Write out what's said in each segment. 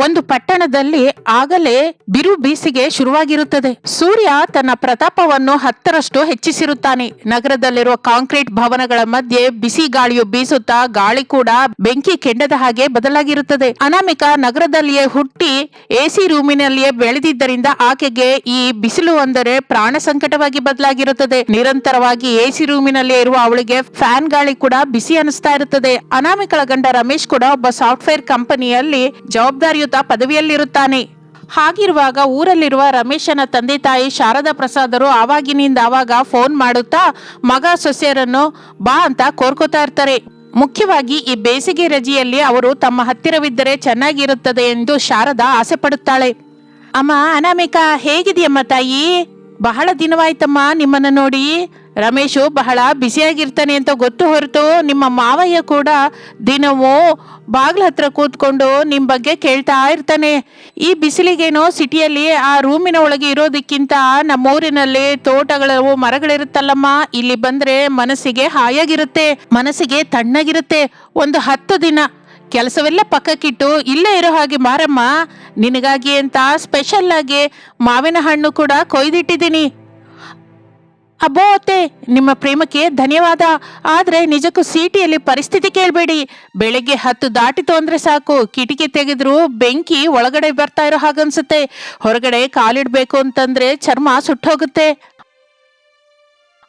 ಒಂದು ಪಟ್ಟಣದಲ್ಲಿ ಆಗಲೇ ಬಿರು ಬೇಸಿಗೆ ಶುರುವಾಗಿರುತ್ತದೆ. ಸೂರ್ಯ ತನ್ನ ಪ್ರತಾಪವನ್ನು 10ರಷ್ಟು ಹೆಚ್ಚಿಸಿರುತ್ತಾನೆ. ನಗರದಲ್ಲಿರುವ ಕಾಂಕ್ರೀಟ್ ಭವನಗಳ ಮಧ್ಯೆ ಬಿಸಿ ಗಾಳಿಯು ಬೀಸುತ್ತಾ ಗಾಳಿ ಕೂಡ ಬೆಂಕಿ ಕೆಂಡದ ಹಾಗೆ ಬದಲಾಗಿರುತ್ತದೆ. ಅನಾಮಿಕಾ ನಗರದಲ್ಲಿಯೇ ಹುಟ್ಟಿ ಎಸಿ ರೂಮಿನಲ್ಲಿಯೇ ಬೆಳೆದಿದ್ದರಿಂದ ಆಕೆಗೆ ಈ ಬಿಸಿಲು ಅಂದರೆ ಪ್ರಾಣ ಸಂಕಟವಾಗಿ ಬದಲಾಗಿರುತ್ತದೆ. ನಿರಂತರವಾಗಿ ಎಸಿ ರೂಮಿನಲ್ಲೇ ಇರುವ ಅವಳಿಗೆ ಫ್ಯಾನ್ ಗಾಳಿ ಕೂಡ ಬಿಸಿ ಅನಿಸ್ತಾ ಇರುತ್ತದೆ. ಅನಾಮಿಕಳ ಗಂಡ ರಮೇಶ್ ಕೂಡ ಒಬ್ಬ ಸಾಫ್ಟ್ವೇರ್ ಕಂಪನಿಯಲ್ಲಿ ಜವಾಬ್ದಾರಿಯುತ ಪದವಿಯಲ್ಲಿರುತ್ತಾನೆ. ಹಾಗಿರುವಾಗ ಊರಲ್ಲಿರುವ ರಮೇಶನ ತಂದೆ ತಾಯಿ ಶಾರದಾ ಪ್ರಸಾದರು ಆವಾಗಿನಿಂದ ಆವಾಗ ಫೋನ್ ಮಾಡುತ್ತಾ ಮಗ ಸೊಸೆಯರನ್ನು ಬಾ ಅಂತ ಕೋರ್ಕೋತಾ ಇರ್ತಾರೆ. ಮುಖ್ಯವಾಗಿ ಈ ಬೇಸಿಗೆ ರಜೆಯಲ್ಲಿ ಅವರು ತಮ್ಮ ಹತ್ತಿರವಿದ್ದರೆ ಚೆನ್ನಾಗಿರುತ್ತದೆ ಎಂದು ಶಾರದಾ ಆಸೆ ಪಡುತ್ತಾಳೆ. ಅಮ್ಮ ಅನಾಮಿಕಾ, ಹೇಗಿದೆಯಮ್ಮ ತಾಯಿ? ಬಹಳ ದಿನವಾಯ್ತಮ್ಮ ನಿಮ್ಮನ್ನ ನೋಡಿ. ರಮೇಶು ಬಹಳ ಬ್ಯುಸಿಯಾಗಿರ್ತಾನೆ ಅಂತ ಗೊತ್ತು ಹೊರತು ನಿಮ್ಮ ಮಾವಯ್ಯ ಕೂಡ ದಿನವೂ ಬಾಗ್ಲ ಹತ್ರ ಕೂತ್ಕೊಂಡು ನಿಮ್ಮ ಬಗ್ಗೆ ಕೇಳ್ತಾ ಇರ್ತಾನೆ. ಈ ಬಿಸಿಲಿಗೇನೋ ಸಿಟಿಯಲ್ಲಿ ಆ ರೂಮಿನ ಒಳಗೆ ಇರೋದಕ್ಕಿಂತ ನಮ್ಮೂರಿನಲ್ಲಿ ತೋಟಗಳು ಮರಗಳಿರುತ್ತಲ್ಲಮ್ಮ, ಇಲ್ಲಿ ಬಂದ್ರೆ ಮನಸ್ಸಿಗೆ ಹಾಯಾಗಿರುತ್ತೆ, ಮನಸ್ಸಿಗೆ ತಣ್ಣಗಿರುತ್ತೆ. ಒಂದು 10 ದಿನ ಕೆಲಸವೆಲ್ಲ ಪಕ್ಕಕ್ಕಿಟ್ಟು ಇಲ್ಲೇ ಇರೋ ಹಾಗೆ ಮಾರಮ್ಮ. ನಿನಗಾಗಿ ಅಂತ ಸ್ಪೆಷಲ್ ಆಗಿ ಮಾವಿನ ಹಣ್ಣು ಕೂಡ ಕೊಯ್ದಿಟ್ಟಿದ್ದೀನಿ. ಅಬ್ಬೋ ಅತ್ತೆ, ನಿಮ್ಮ ಪ್ರೇಮಕ್ಕೆ ಧನ್ಯವಾದ. ಆದ್ರೆ ನಿಜಕ್ಕೂ ಸಿಟಿಯಲ್ಲಿ ಪರಿಸ್ಥಿತಿ ಕೇಳಬೇಡಿ. ಬೆಳಿಗ್ಗೆ 10 ದಾಟಿತು ಅಂದ್ರೆ ಸಾಕು, ಕಿಟಕಿ ತೆಗೆದ್ರು ಬೆಂಕಿ ಒಳಗಡೆ ಬರ್ತಾ ಇರೋ ಹಾಗನ್ಸುತ್ತೆ. ಹೊರಗಡೆ ಕಾಲಿಡ್ಬೇಕು ಅಂತಂದ್ರೆ ಚರ್ಮ ಸುಟ್ಟೋಗುತ್ತೆ.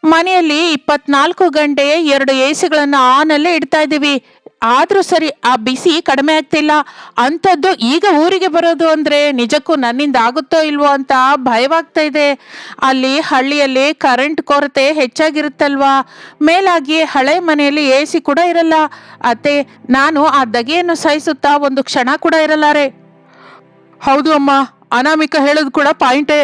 ಮನೆಯಲ್ಲಿ 24 ಗಂಟೆ 2 ಎಸಿಗಳನ್ನ ಆನ್ ಅಲ್ಲೇ ಇಡ್ತಾ ಇದ್ದೀವಿ. ಆದ್ರೂ ಸರಿ ಆ ಬಿಸಿ ಕಡಿಮೆ ಆಗ್ತಿಲ್ಲ. ಅಂಥದ್ದು ಈಗ ಊರಿಗೆ ಬರೋದು ಅಂದ್ರೆ ನಿಜಕ್ಕೂ ನನ್ನಿಂದ ಆಗುತ್ತೋ ಇಲ್ವೋ ಅಂತ ಭಯವಾಗ್ತಾ ಇದೆ. ಅಲ್ಲಿ ಹಳ್ಳಿಯಲ್ಲಿ ಕರೆಂಟ್ ಕೊರತೆ ಹೆಚ್ಚಾಗಿರುತ್ತಲ್ವಾ, ಮೇಲಾಗಿ ಹಳೆ ಮನೆಯಲ್ಲಿ ಎಸಿ ಕೂಡ ಇರಲ್ಲ. ಅತ್ತೆ, ನಾನು ಆ ದಗೆಯನ್ನು ಸಹಿಸುತ್ತಾ ಒಂದು ಕ್ಷಣ ಕೂಡ ಇರಲಾರೆ. ಹೌದು ಅಮ್ಮ, ಅನಾಮಿಕಾ ಹೇಳೋದು ಕೂಡ ಪಾಯಿಂಟೇ.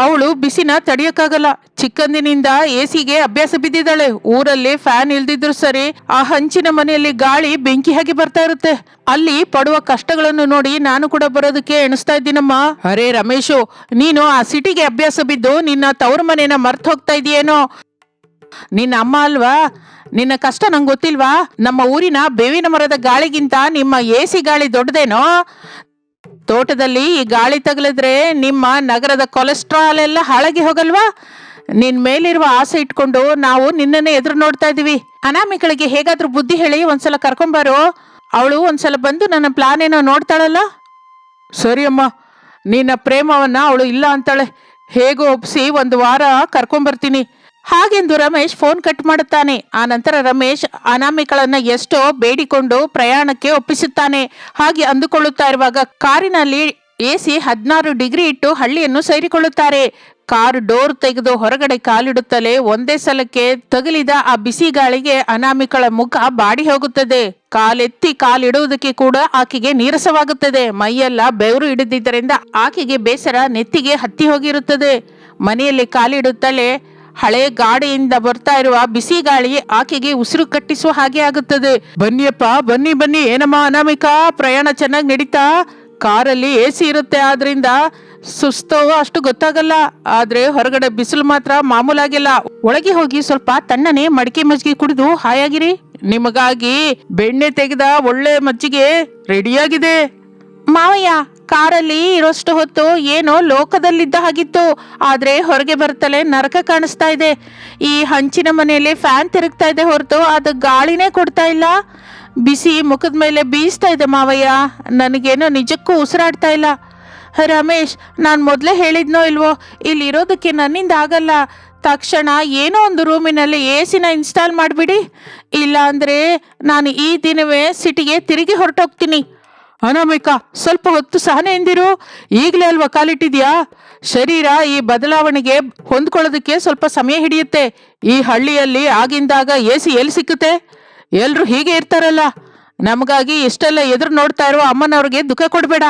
ಅವಳು ಬಿಸಿನ ತಡಿಯಕ್ಕಾಗಲ್ಲ. ಚಿಕ್ಕಂದಿನಿಂದ ಎಸಿಗೆ ಅಭ್ಯಾಸ ಬಿದ್ದಿದ್ದಾಳೆ. ಊರಲ್ಲಿ ಫ್ಯಾನ್ ಇಲ್ದಿದ್ರು ಸರಿ, ಆ ಹಂಚಿನ ಮನೆಯಲ್ಲಿ ಗಾಳಿ ಬೆಂಕಿ ಹಾಗೆ ಬರ್ತಾ ಇರುತ್ತೆ. ಅಲ್ಲಿ ಪಡುವ ಕಷ್ಟಗಳನ್ನು ನೋಡಿ ನಾನು ಕೂಡ ಬರೋದಕ್ಕೆ ಎಣಿಸ್ತಾ ಇದ್ದೀನಮ್ಮ. ಅರೆ ರಮೇಶು, ನೀನು ಆ ಸಿಟಿಗೆ ಅಭ್ಯಾಸ ಬಿದ್ದು ನಿನ್ನ ತವರು ಮನೇನ ಮರ್ತು ಹೋಗ್ತಾ ಇದೆಯೇನೋ. ನಿನ್ನ ಅಮ್ಮ ಅಲ್ವಾ, ನಿನ್ನ ಕಷ್ಟ ನಂಗೆ ಗೊತ್ತಿಲ್ವಾ? ನಮ್ಮ ಊರಿನ ಬೇವಿನ ಮರದ ಗಾಳಿಗಿಂತ ನಿಮ್ಮ ಎಸಿ ಗಾಳಿ ದೊಡ್ಡದೇನೋ. ತೋಟದಲ್ಲಿ ಈ ಗಾಳಿ ತಗಲಿದ್ರೆ ನಿಮ್ಮ ನಗರದ ಕೊಲೆಸ್ಟ್ರಾಲ್ ಎಲ್ಲ ಹಾಳಾಗಿ ಹೋಗಲ್ವಾ? ನಿನ್ ಮೇಲಿರುವ ಆಸೆ ಇಟ್ಕೊಂಡು ನಾವು ನಿನ್ನನ್ನೇ ಎದುರು ನೋಡ್ತಾ ಇದೀವಿ. ಅನಾಮಿಕಳಿಗೆ ಹೇಗಾದ್ರೂ ಬುದ್ಧಿ ಹೇಳಿ ಒಂದ್ಸಲ ಕರ್ಕೊಂಬಾರೋ. ಅವಳು ಒಂದ್ಸಲ ಬಂದು ನನ್ನ ಪ್ಲಾನ್ ಏನೋ ನೋಡ್ತಾಳಲ್ಲ. ಸರಿ ಅಮ್ಮ, ನಿನ್ನ ಪ್ರೇಮವನ್ನ ಅವಳು ಇಲ್ಲ ಅಂತಾಳೆ. ಹೇಗೋ ಒಪ್ಸಿ 1 ವಾರ ಕರ್ಕೊಂಬರ್ತೀನಿ. ಹಾಗೆಂದು ರಮೇಶ್ ಫೋನ್ ಕಟ್ ಮಾಡುತ್ತಾನೆ. ಆ ನಂತರ ರಮೇಶ್ ಅನಾಮಿಕಳನ್ನ ಎಷ್ಟೋ ಬೇಡಿಕೊಂಡು ಪ್ರಯಾಣಕ್ಕೆ ಒಪ್ಪಿಸುತ್ತಾನೆ. ಹಾಗೆ ಅಂದುಕೊಳ್ಳುತ್ತಾ ಇರುವಾಗ ಕಾರಿನಲ್ಲಿ ಎಸಿ 16 ಡಿಗ್ರಿ ಇಟ್ಟು ಹಳ್ಳಿಯನ್ನು ಸೇರಿಕೊಳ್ಳುತ್ತಾರೆ. ಕಾರು ಡೋರ್ ತೆಗೆದು ಹೊರಗಡೆ ಕಾಲಿಡುತ್ತಲೇ ಒಂದೇ ಸಲಕ್ಕೆ ತಗುಲಿದ ಆ ಬಿಸಿ ಗಾಳಿಗೆ ಅನಾಮಿಕಳ ಮುಖ ಬಾಡಿ ಹೋಗುತ್ತದೆ. ಕಾಲೆತ್ತಿ ಕಾಲಿಡುವುದಕ್ಕೆ ಕೂಡ ಆಕೆಗೆ ನೀರಸವಾಗುತ್ತದೆ. ಮೈಯೆಲ್ಲ ಬೆವರು ಹಿಡಿದಿದ್ದರಿಂದ ಆಕೆಗೆ ಬೇಸರ ನೆತ್ತಿಗೆ ಹತ್ತಿ ಹೋಗಿರುತ್ತದೆ. ಮನೆಯಲ್ಲಿ ಕಾಲಿಡುತ್ತಲೇ ಹಳೆ ಗಾಡಿಯಿಂದ ಬರ್ತಾ ಇರುವ ಬಿಸಿ ಗಾಳಿ ಆಕೆಗೆ ಉಸಿರು ಕಟ್ಟಿಸುವ ಹಾಗೆ ಆಗುತ್ತದೆ. ಬನ್ನಿಯಪ್ಪ, ಬನ್ನಿ ಬನ್ನಿ. ಏನಮ್ಮ ಅನಾಮಿಕಾ, ಪ್ರಯಾಣ ಚೆನ್ನಾಗಿ ನಡೀತಾ? ಕಾರಲ್ಲಿ ಎಸಿ ಇರುತ್ತೆ, ಆದ್ರಿಂದ ಸುಸ್ತೋ ಅಷ್ಟು ಗೊತ್ತಾಗಲ್ಲ. ಆದ್ರೆ ಹೊರಗಡೆ ಬಿಸಿಲು ಮಾತ್ರ ಮಾಮೂಲಾಗಿಲ್ಲ. ಒಳಗೆ ಹೋಗಿ ಸ್ವಲ್ಪ ತಣ್ಣನೆ ಮಡಿಕೆ ಮಜ್ಜಿಗೆ ಕುಡಿದು ಹಾಯಾಗಿರಿ. ನಿಮಗಾಗಿ ಬೆಣ್ಣೆ ತೆಗೆದ ಒಳ್ಳೆ ಮಜ್ಜಿಗೆ ರೆಡಿಯಾಗಿದೆ. ಮಾವಯ್ಯ, ಕಾರಲ್ಲಿ ಇರೋಷ್ಟು ಹೊತ್ತು ಏನೋ ಲೋಕದಲ್ಲಿದ್ದ ಹಾಗಿತ್ತು. ಆದ್ರೆ ಹೊರಗೆ ಬರ್ತಲೇ ನರಕ ಕಾಣಿಸ್ತಾ ಇದೆ. ಈ ಹಂಚಿನ ಮನೆಯಲ್ಲಿ ಫ್ಯಾನ್ ತಿರುಗ್ತಾ ಇದೆ ಹೊರತು ಅದು ಗಾಳಿನೇ ಕೊಡ್ತಾ ಇಲ್ಲ. ಬಿಸಿ ಮುಖದ ಮೇಲೆ ಬೀಸ್ತಾ ಇದೆ ಮಾವಯ್ಯ. ನನಗೇನೋ ನಿಜಕ್ಕೂ ಉಸಿರಾಡ್ತಾ ಇಲ್ಲ. ರಮೇಶ್, ನಾನು ಮೊದಲೇ ಹೇಳಿದ್ನೋ ಇಲ್ವೋ, ಇಲ್ಲಿ ಇರೋದಕ್ಕೆ ನನ್ನಿಂದ ಆಗಲ್ಲ. ತಕ್ಷಣ ಏನೋ ಒಂದು ರೂಮಿನಲ್ಲಿ ಎಸಿನ ಇನ್ಸ್ಟಾಲ್ ಮಾಡಿಬಿಡಿ. ಇಲ್ಲ ಅಂದರೆ ನಾನು ಈ ದಿನವೇ ಸಿಟಿಗೆ ತಿರುಗಿ ಹೊರಟೋಗ್ತೀನಿ. ಅನಾಮಿಕಾ, ಸ್ವಲ್ಪ ಹೊತ್ತು ಸಹನೆಯಿಂದಿರು. ಈಗಲೇ ಅಲ್ವಾ ಕಾಲಿಟ್ಟಿದ್ಯಾ? ಶರೀರ ಈ ಬದಲಾವಣೆಗೆ ಹೊಂದ್ಕೊಳ್ಳೋದಕ್ಕೆ ಸ್ವಲ್ಪ ಸಮಯ ಹಿಡಿಯುತ್ತೆ. ಈ ಹಳ್ಳಿಯಲ್ಲಿ ಆಗಿಂದಾಗ ಎಸಿ ಎಲ್ಲಿ ಸಿಕ್ಕುತ್ತೆ? ಎಲ್ರು ಹೀಗೆ ಇರ್ತಾರಲ್ಲ. ನಮಗಾಗಿ ಇಷ್ಟೆಲ್ಲ ಎದುರು ನೋಡ್ತಾ ಇರೋ ಅಮ್ಮನವ್ರಿಗೆ ದುಃಖ ಕೊಡಬೇಡ.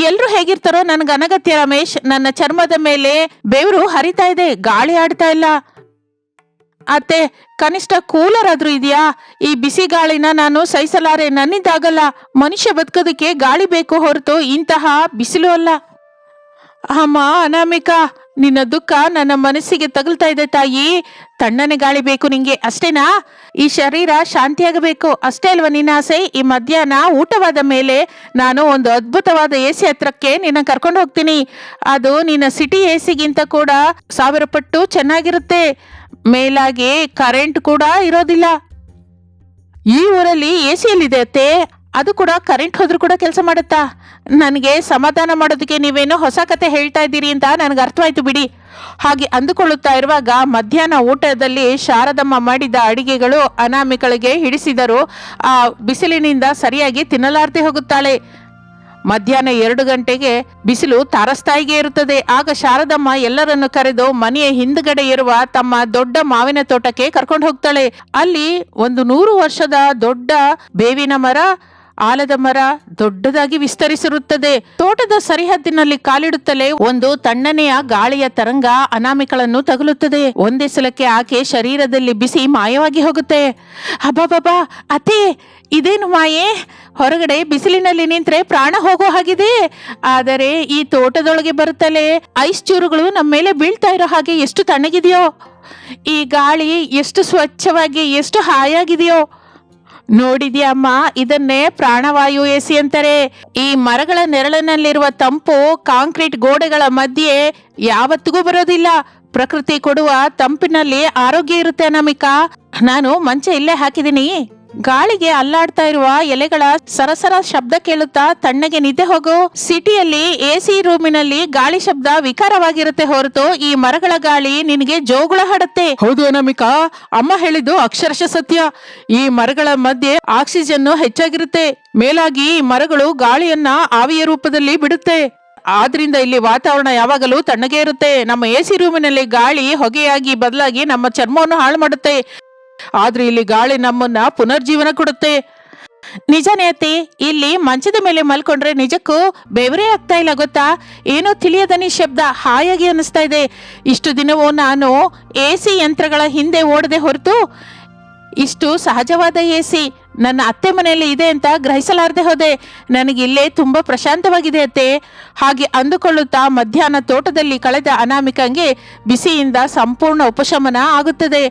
ಎಲ್ರು ಹೇಗಿರ್ತಾರೋ ನನಗೆ ಅನಗತ್ಯ ರಮೇಶ್. ನನ್ನ ಚರ್ಮದ ಮೇಲೆ ಬೆವರು ಹರಿತಾ ಇದೆ, ಗಾಳಿ ಆಡ್ತಾ ಇಲ್ಲ. ಅತ್ತೆ, ಕನಿಷ್ಠ ಕೂಲರ್ ಆದ್ರೂ ಇದೆಯಾ? ಈ ಬಿಸಿ ಗಾಳಿನ ನಾನು ಸಹಿಸಲಾರೆ, ನನ್ನಿಂದಾಗಲ್ಲ. ಮನುಷ್ಯ ಬದುಕೋದಕ್ಕೆ ಗಾಳಿ ಬೇಕು ಹೊರತು ಇಂತಹ ಬಿಸಿಲು ಅಲ್ಲ. ಅಮ್ಮ ಅನಾಮಿಕಾ, ನಿನ್ನ ದುಃಖ ನನ್ನ ಮನಸ್ಸಿಗೆ ತಗುಲ್ತಾ ಇದೆ ತಾಯಿ. ತಣ್ಣನೆ ಗಾಳಿ ಬೇಕು ನಿಂಗೆ, ಅಷ್ಟೇನಾ? ಈ ಶರೀರ ಶಾಂತಿಯಾಗಬೇಕು ಅಷ್ಟೇ ಅಲ್ವಾ ನಿನ್ನ ಆಸೆ? ಈ ಮಧ್ಯಾಹ್ನ ಊಟವಾದ ಮೇಲೆ ನಾನು ಒಂದು ಅದ್ಭುತವಾದ AC ಹತ್ರಕ್ಕೆ ನಿನ್ನ ಕರ್ಕೊಂಡು ಹೋಗ್ತೀನಿ. ಅದು ನಿನ್ನ ಸಿಟಿ AC ಗಿಂತ ಕೂಡ 1000 ಪಟ್ಟು ಚೆನ್ನಾಗಿರುತ್ತೆ. ಮೇಲಾಗಿ ಕರೆಂಟ್ ಕೂಡ ಇರೋದಿಲ್ಲ. ಈ ಊರಲ್ಲಿ AC ಎಲ್ಲಿದೆ ಅತ್ತೆ? ಅದು ಕೂಡ ಕರೆಂಟ್ ಹೋದ್ರೂ ಕೂಡ ಕೆಲಸ ಮಾಡುತ್ತಾ? ನನಗೆ ಸಮಾಧಾನ ಮಾಡೋದಕ್ಕೆ ನೀವೇನೋ ಹೊಸ ಕತೆ ಹೇಳ್ತಾ ಇದ್ದೀರಿ ಅಂತ ನನಗೆ ಅರ್ಥವಾಯ್ತು ಬಿಡಿ. ಹಾಗೆ ಅಂದುಕೊಳ್ಳುತ್ತಾ ಇರುವಾಗ ಮಧ್ಯಾಹ್ನ ಊಟದಲ್ಲಿ ಶಾರದಮ್ಮ ಮಾಡಿದ ಅಡಿಗೆಗಳು ಅನಾಮಿಕಳಿಗೆ ಹಿಡಿಸಿದರು. ಆ ಬಿಸಿಲಿನಿಂದ ಸರಿಯಾಗಿ ತಿನ್ನಲಾರದೆ ಹೋಗುತ್ತಾಳೆ. ಮಧ್ಯಾಹ್ನ 2 ಗಂಟೆಗೆ ಬಿಸಿಲು ತಾರಸ್ತಾಯಿಗೆ ಇರುತ್ತದೆ. ಆಗ ಶಾರದಮ್ಮ ಎಲ್ಲರನ್ನು ಕರೆದು ಮನೆಯ ಹಿಂದ್ಗಡೆ ಇರುವ ತಮ್ಮ ದೊಡ್ಡ ಮಾವಿನ ತೋಟಕ್ಕೆ ಕರ್ಕೊಂಡು ಹೋಗ್ತಾಳೆ. ಅಲ್ಲಿ ಒಂದು 100 ವರ್ಷದ ದೊಡ್ಡ ಬೇವಿನ ಮರ, ಆಲದ ಮರ ದೊಡ್ಡದಾಗಿ ವಿಸ್ತರಿಸಿರುತ್ತದೆ. ತೋಟದ ಸರಿಹದ್ದಿನಲ್ಲಿ ಕಾಲಿಡುತ್ತಲೇ ಒಂದು ತಣ್ಣನೆಯ ಗಾಳಿಯ ತರಂಗ ಅನಾಮಿಕಳನ್ನು ತಗುಲುತ್ತದೆ. ಒಂದೇ ಸಲಕ್ಕೆ ಆಕೆ ಶರೀರದಲ್ಲಿ ಬಿಸಿ ಮಾಯವಾಗಿ ಹೋಗುತ್ತೆ. ಅಬ್ಬಬ್ಬಾ ಅತ್ತೆ, ಇದೇನು ಮಾಯೆ? ಹೊರಗಡೆ ಬಿಸಿಲಿನಲ್ಲಿ ನಿಂತ್ರೆ ಪ್ರಾಣ ಹೋಗೋ ಹಾಗಿದೆ. ಆದರೆ ಈ ತೋಟದೊಳಗೆ ಬರುತ್ತಲೇ ಐಸ್ ಚೂರುಗಳು ನಮ್ಮ ಮೇಲೆ ಬೀಳ್ತಾ ಇರೋ ಹಾಗೆ ಎಷ್ಟು ತಣ್ಣಗಿದೆಯೋ. ಈ ಗಾಳಿ ಎಷ್ಟು ಸ್ವಚ್ಛವಾಗಿ, ಎಷ್ಟು ಹಾಯಾಗಿದೆಯೋ. ನೋಡಿದ್ಯಾ ಅಮ್ಮ, ಇದನ್ನೇ ಪ್ರಾಣವಾಯು AC ಅಂತಾರೆ. ಈ ಮರಗಳ ನೆರಳಿನಲ್ಲಿರುವ ತಂಪು ಕಾಂಕ್ರೀಟ್ ಗೋಡೆಗಳ ಮಧ್ಯೆ ಯಾವತ್ತಿಗೂ ಬರೋದಿಲ್ಲ. ಪ್ರಕೃತಿ ಕೊಡುವ ತಂಪಿನಲ್ಲಿ ಆರೋಗ್ಯ ಇರುತ್ತೆ ಅನಾಮಿಕಾ. ನಾನು ಮಂಚ ಇಲ್ಲೇ ಹಾಕಿದ್ದೀನಿ. ಗಾಳಿಗೆ ಅಲ್ಲಾಡ್ತಾ ಇರುವ ಎಲೆಗಳ ಸರಸರ ಶಬ್ದ ಕೇಳುತ್ತಾ ತಣ್ಣಗೆ ನಿದ್ದೆ ಹೋಗು. ಸಿಟಿಯಲ್ಲಿ AC ರೂಮಿನಲ್ಲಿ ಗಾಳಿ ಶಬ್ದ ವಿಕಾರವಾಗಿರುತ್ತೆ ಹೊರತು ಈ ಮರಗಳ ಗಾಳಿ ನಿನಗೆ ಜೋಗುಳ ಹಾಡುತ್ತೆ. ಹೌದು ಅನಾಮಿಕಾ, ಅಮ್ಮ ಹೇಳಿದ್ದು ಅಕ್ಷರಶಃ ಸತ್ಯ. ಈ ಮರಗಳ ಮಧ್ಯೆ ಆಕ್ಸಿಜನ್ ಹೆಚ್ಚಾಗಿರುತ್ತೆ. ಮೇಲಾಗಿ ಈ ಮರಗಳು ಗಾಳಿಯನ್ನ ಆವಿಯ ರೂಪದಲ್ಲಿ ಬಿಡುತ್ತೆ. ಆದ್ರಿಂದ ಇಲ್ಲಿ ವಾತಾವರಣ ಯಾವಾಗಲೂ ತಣ್ಣಗೆ ಇರುತ್ತೆ. ನಮ್ಮ AC ರೂಮಿನಲ್ಲಿ ಗಾಳಿ ಹೊಗೆಯಾಗಿ ಬದಲಾಗಿ ನಮ್ಮ ಚರ್ಮವನ್ನು ಹಾಳು ಮಾಡುತ್ತೆ. ಆದ್ರೆ ಇಲ್ಲಿ ಗಾಳಿ ನಮ್ಮನ್ನ ಪುನರ್ಜೀವನ ಕೊಡುತ್ತೆ. ನಿಜನೇ ಅತ್ತಿ, ಇಲ್ಲಿ ಮಂಚದ ಮೇಲೆ ಮಲ್ಕೊಂಡ್ರೆ ನಿಜಕ್ಕೂ ಬೆವರೇ ಆಗ್ತಾ ಇಲ್ಲ ಗೊತ್ತಾ? ಏನೋ ತಿಳಿಯದ ಶಬ್ದ ಹಾಯಾಗಿ ಅನಿಸ್ತಾ ಇದೆ. ಇಷ್ಟು ದಿನವೂ ನಾನು AC ಯಂತ್ರಗಳ ಹಿಂದೆ ಓಡದೆ ಹೊರತು ಇಷ್ಟು ಸಹಜವಾದ AC ನನ್ನ ಅತ್ತೆ ಮನೆಯಲ್ಲಿ ಇದೆ ಅಂತ ಗ್ರಹಿಸಲಾರದೆ ಹೋದೆ. ನನಗಿಲ್ಲೇ ತುಂಬಾ ಪ್ರಶಾಂತವಾಗಿದೆ ಅತ್ತೆ. ಹಾಗೆ ಅಂದುಕೊಳ್ಳುತ್ತಾ ಮಧ್ಯಾಹ್ನ ತೋಟದಲ್ಲಿ ಕಳೆದ ಅನಾಮಿಕಂಗೆ ಬಿಸಿಯಿಂದ ಸಂಪೂರ್ಣ ಉಪಶಮನ ಆಗುತ್ತದೆ.